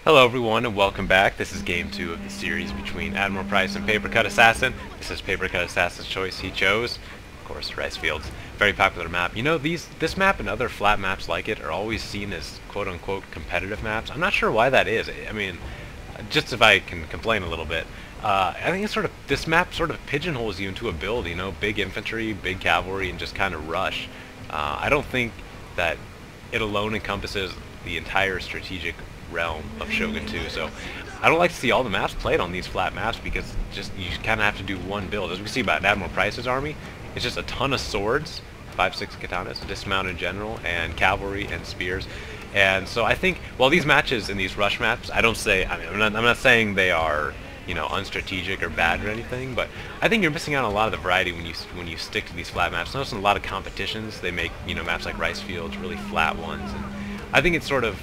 Hello everyone and welcome back. This is game 2 of the series between AdmiralPrice and Papercut Assassin. This is Papercut Assassin's choice. He chose, of course, Rice Fields. Very popular map. You know, this map and other flat maps like it are always seen as quote-unquote competitive maps. I'm not sure why that is. I mean, just if I can complain a little bit, I think it's this map sort of pigeonholes you into a build, you know, big infantry, big cavalry, and just kind of rush. I don't think that it alone encompasses the entire strategic realm of Shogun 2, so I don't like to see all the maps played on these flat maps because just you kind of have to do one build. As we see about Admiral Price's army, it's just a ton of swords, 5-6 katanas, dismounted general, and cavalry and spears. And so I think, while these matches in these rush maps, I'm not saying they are, you know, unstrategic or bad or anything, but I think you're missing out on a lot of the variety when you stick to these flat maps. Notice in a lot of competitions they make, you know, maps like Rice Fields really flat ones, and I think it's sort of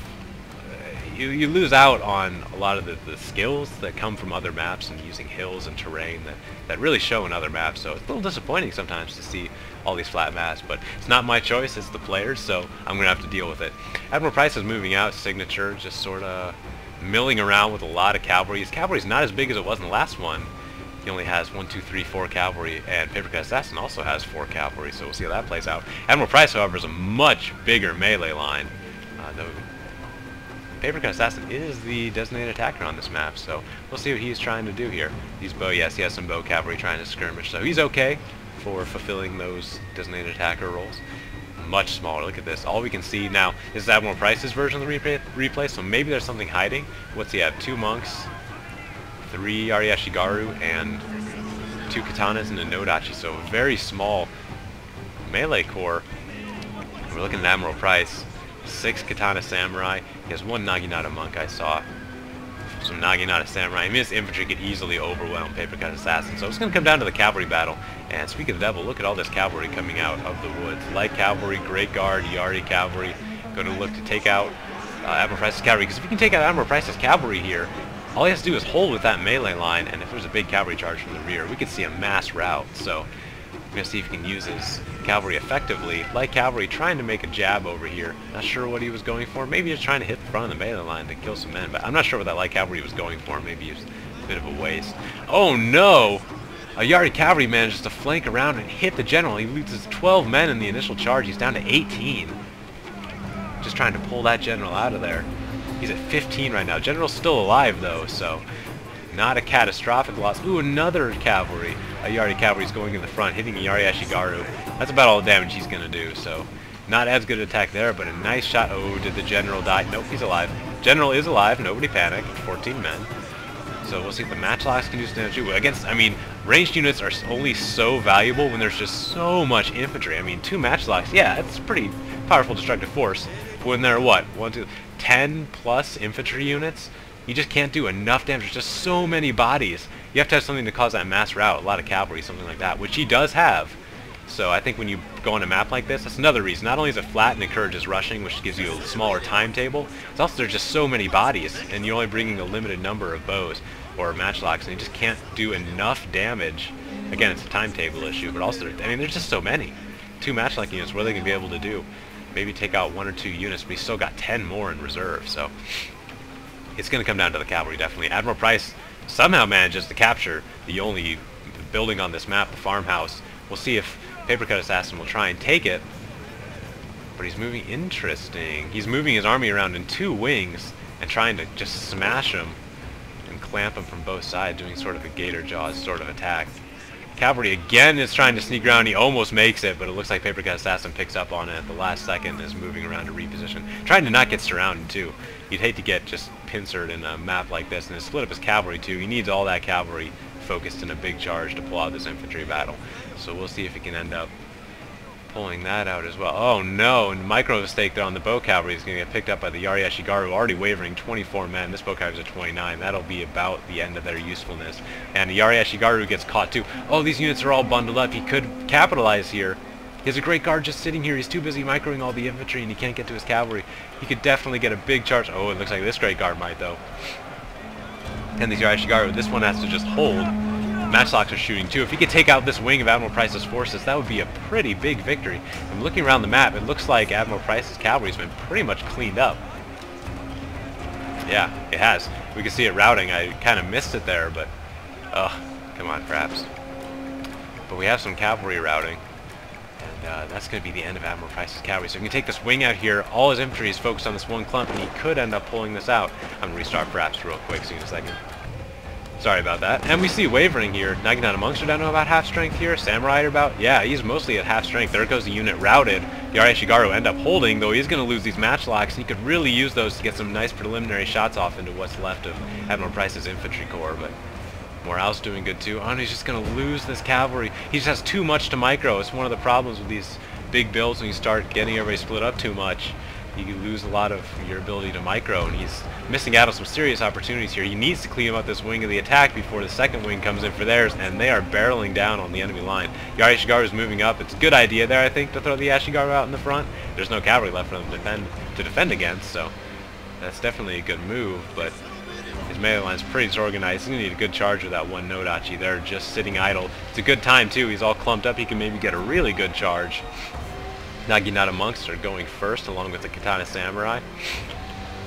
you lose out on a lot of the skills that come from other maps and using hills and terrain that really show in other maps. So it's a little disappointing sometimes to see all these flat maps, but it's not my choice, it's the players, so I'm gonna have to deal with it. Admiral Price is moving out, signature, just sort of milling around with a lot of cavalry. His cavalry's not as big as it was in the last one. He only has 1, 2, 3, 4 cavalry, and Papercut Assassin also has 4 cavalry, so we'll see how that plays out. Admiral Price, however, is a much bigger melee line. Though Papercut Assassin is the designated attacker on this map, so we'll see what he's trying to do here. He's bow, yes, he has some bow cavalry trying to skirmish, so he's okay for fulfilling those designated attacker roles. Much smaller, look at this. All we can see now is Admiral Price's version of the replay, so maybe there's something hiding. What's he have? 2 monks, 3 Ariashigaru, and 2 katanas and a Nodachi, so a very small melee corps. We're looking at Admiral Price. 6 katana samurai. He has 1 Naginata monk I saw. Some Naginata samurai. I mean, this infantry could easily overwhelm Papercut Assassin. So it's going to come down to the cavalry battle. And speaking of the devil, look at all this cavalry coming out of the woods. Light cavalry, Great Guard, Yari cavalry. Going to look to take out Admiral Price's cavalry. Because if you can take out Admiral Price's cavalry here, all he has to do is hold with that melee line. And if there's a big cavalry charge from the rear, we could see a mass rout. So we're going to see if he can use his cavalry effectively. Light cavalry trying to make a jab over here. Not sure what he was going for. Maybe just trying to hit the front of the melee line to kill some men, but I'm not sure what that light cavalry was going for. Maybe it was a bit of a waste. Oh no! A Yari cavalry manages to flank around and hit the general. He loses 12 men in the initial charge. He's down to 18. Just trying to pull that general out of there. He's at 15 right now. General's still alive though, so not a catastrophic loss. Ooh, another cavalry. A Yari cavalry's going in the front, hitting a Yari Ashigaru. That's about all the damage he's going to do, so not as good an attack there, but a nice shot. Oh, did the general die? Nope, he's alive. General is alive, nobody panic. 14 men. So we'll see if the matchlocks can do damage too. Against, I mean, ranged units are only so valuable when there's just so much infantry. I mean, 2 matchlocks, yeah, it's a pretty powerful destructive force. But when there are, what, 1, 2, 10 plus infantry units, you just can't do enough damage. There's just so many bodies. You have to have something to cause that mass rout, a lot of cavalry, something like that, which he does have. So I think when you go on a map like this, that's another reason. Not only is it flat and encourages rushing, which gives you a smaller timetable, it's also there's just so many bodies, and you're only bringing a limited number of bows or matchlocks, and you just can't do enough damage. Again, it's a timetable issue, but also, I mean, there's just so many. 2 matchlock units, what are they going to be able to do? Maybe take out 1 or 2 units, but he's still got 10 more in reserve, so it's going to come down to the cavalry, definitely. Admiral Price somehow manages to capture the only building on this map, the farmhouse. We'll see if Papercut Assassin will try and take it, but he's moving interesting. He's moving his army around in 2 wings and trying to just smash him and clamp him from both sides, doing sort of a gator jaws sort of attack. Cavalry again is trying to sneak around. He almost makes it, but it looks like Papercut Assassin picks up on it at the last second and is moving around to reposition. Trying to not get surrounded too. You'd hate to get just pincered in a map like this, and to split up his cavalry too. He needs all that cavalry focused in a big charge to pull out this infantry battle. So we'll see if he can end up pulling that out as well. Oh no, and micro mistake there on the bow cavalry is going to get picked up by the Yari Ashigaru, already wavering 24 men. This bow cavalry is at 29. That'll be about the end of their usefulness. And the Yari Ashigaru gets caught too. Oh, these units are all bundled up. He could capitalize here. He has a Great Guard just sitting here. He's too busy microing all the infantry and he can't get to his cavalry. He could definitely get a big charge. Oh, it looks like this Great Guard might though. And these Yari Ashigaru, this one has to just hold. Matchlocks are shooting too. If he could take out this wing of Admiral Price's forces, that would be a pretty big victory. And looking around the map, it looks like Admiral Price's cavalry's been pretty much cleaned up. Yeah, it has. We can see it routing. I kind of missed it there, but... oh, come on, perhaps. But we have some cavalry routing. And that's going to be the end of AdmiralPrice's cavalry. So we can take this wing out here. All his infantry is focused on this one clump, and he could end up pulling this out. I'm going to restart perhaps real quick, see in a second. Sorry about that. And we see wavering here. Naginata monks are down to about half strength here. Samurai are about... yeah, he's mostly at half strength. There goes the unit routed. The Shigaru end up holding, though he's going to lose these matchlocks. He could really use those to get some nice preliminary shots off into what's left of AdmiralPrice's infantry corps, but morale's doing good too. Oh, and he's just going to lose this cavalry. He just has too much to micro. It's one of the problems with these big builds when you start getting everybody split up too much. You lose a lot of your ability to micro, and he's missing out on some serious opportunities here. He needs to clean up this wing of the attack before the second wing comes in for theirs, and they are barreling down on the enemy line. The Shigaru is moving up. It's a good idea there, I think, to throw the Shigaru out in the front. There's no cavalry left for them to defend against, so that's definitely a good move, but his melee line's pretty disorganized. He's going to need a good charge with that one Nodachi there, just sitting idle. It's a good time, too. He's all clumped up. He can maybe get a really good charge. Naginata monks are going first, along with the Katana Samurai.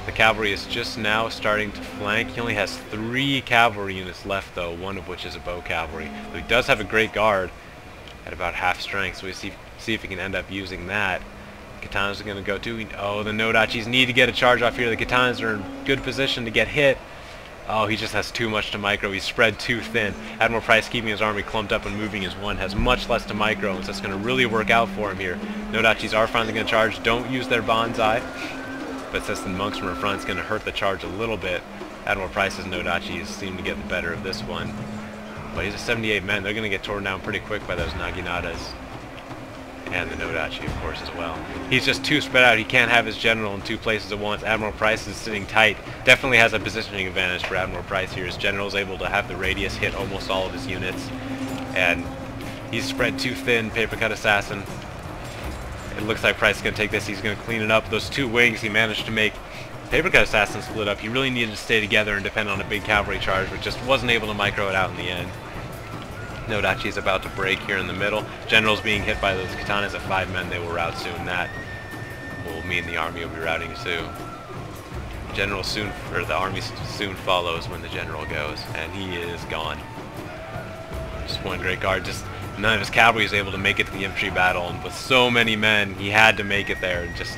The cavalry is just now starting to flank. He only has 3 cavalry units left, though, one of which is a bow cavalry. But he does have a great guard at about half strength, so we see if he can end up using that. Katanas are going to go too. Oh, the Nodachis need to get a charge off here. The Katanas are in good position to get hit. Oh, he just has too much to micro. He's spread too thin. AdmiralPrice, keeping his army clumped up and moving as one, has much less to micro, and so that's going to really work out for him here. Nodachis are finally going to charge. Don't use their bonsai. But since the monks from in front, it's going to hurt the charge a little bit. AdmiralPrice's Nodachis seem to get the better of this one. But he's at 78 men. They're going to get torn down pretty quick by those Naginatas. And the Nodachi, of course, as well. He's just too spread out. He can't have his general in 2 places at once. AdmiralPrice is sitting tight. Definitely has a positioning advantage for AdmiralPrice here. His general is able to have the radius hit almost all of his units. And he's spread too thin. Papercut Assassin. It looks like Price is going to take this. He's going to clean it up. Those 2 wings he managed to make Papercut Assassin split up. He really needed to stay together and depend on a big cavalry charge, but just wasn't able to micro it out in the end. Nodachi is about to break here in the middle. General's being hit by those Katanas at 5 men. They will rout soon. That will mean the army will be routing soon. General soon, or the army soon follows when the general goes, and he is gone. Just one great guard. Just none of his cavalry is able to make it to the infantry battle, and with so many men, he had to make it there and just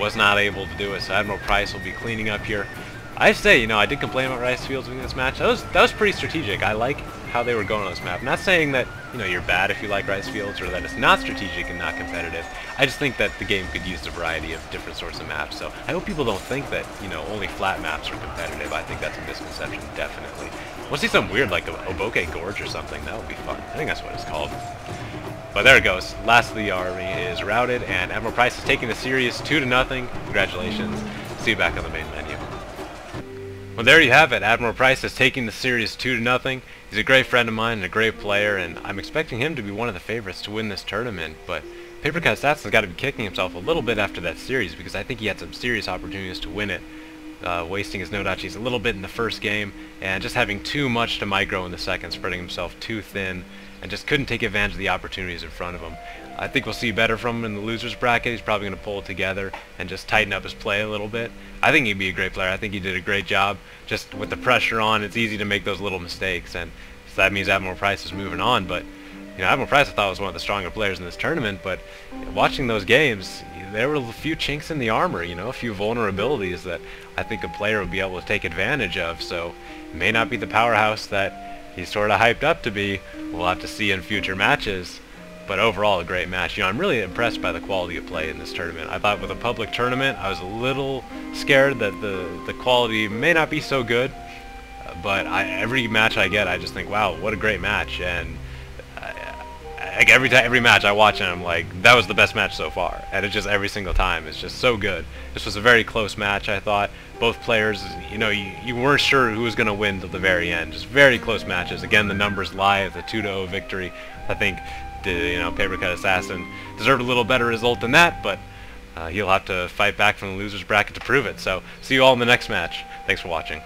was not able to do it. So AdmiralPrice will be cleaning up here. I say, I did complain about Rice Fields winning this match. That was pretty strategic. I like how they were going on this map. Not saying that, you're bad if you like Rice Fields or that it's not strategic and not competitive. I just think that the game could use a variety of different sorts of maps. So I hope people don't think that, only flat maps are competitive. I think that's a misconception, definitely. We'll see something weird like a Oboke Gorge or something. That would be fun. I think that's what it's called. But there it goes. Last of the army is routed, and AdmiralPrice is taking the series 2-0. Congratulations. See you back on the main menu. Well, there you have it. AdmiralPrice is taking the series 2-0. He's a great friend of mine and a great player, and I'm expecting him to be one of the favorites to win this tournament. But Papercut Assassin's got to be kicking himself a little bit after that series, because I think he had some serious opportunities to win it. Wasting his Nodachis a little bit in the first game, and just having too much to micro in the second, spreading himself too thin, and just couldn't take advantage of the opportunities in front of him. I think we'll see better from him in the losers bracket. He's probably going to pull it together and just tighten up his play a little bit. I think he'd be a great player. I think he did a great job. Just with the pressure on, it's easy to make those little mistakes, and so that means AdmiralPrice is moving on. But AdmiralPrice I thought was one of the stronger players in this tournament, but watching those games, there were a few chinks in the armor, a few vulnerabilities that I think a player would be able to take advantage of. So it may not be the powerhouse that he's sort of hyped up to be. We'll have to see in future matches. But overall, a great match. I'm really impressed by the quality of play in this tournament. I thought with a public tournament, I was a little scared that the quality may not be so good. But every match I get, I just think, wow, what a great match. And every match I watch, and I'm like, that was the best match so far. And it's just every single time, it's just so good. This was a very close match, I thought. Both players, you weren't sure who was going to win till the very end. Just very close matches. Again, the numbers lie. It's a 2-0 victory. I think Papercut Assassin deserved a little better result than that, but he'll have to fight back from the losers bracket to prove it. So see you all in the next match. Thanks for watching.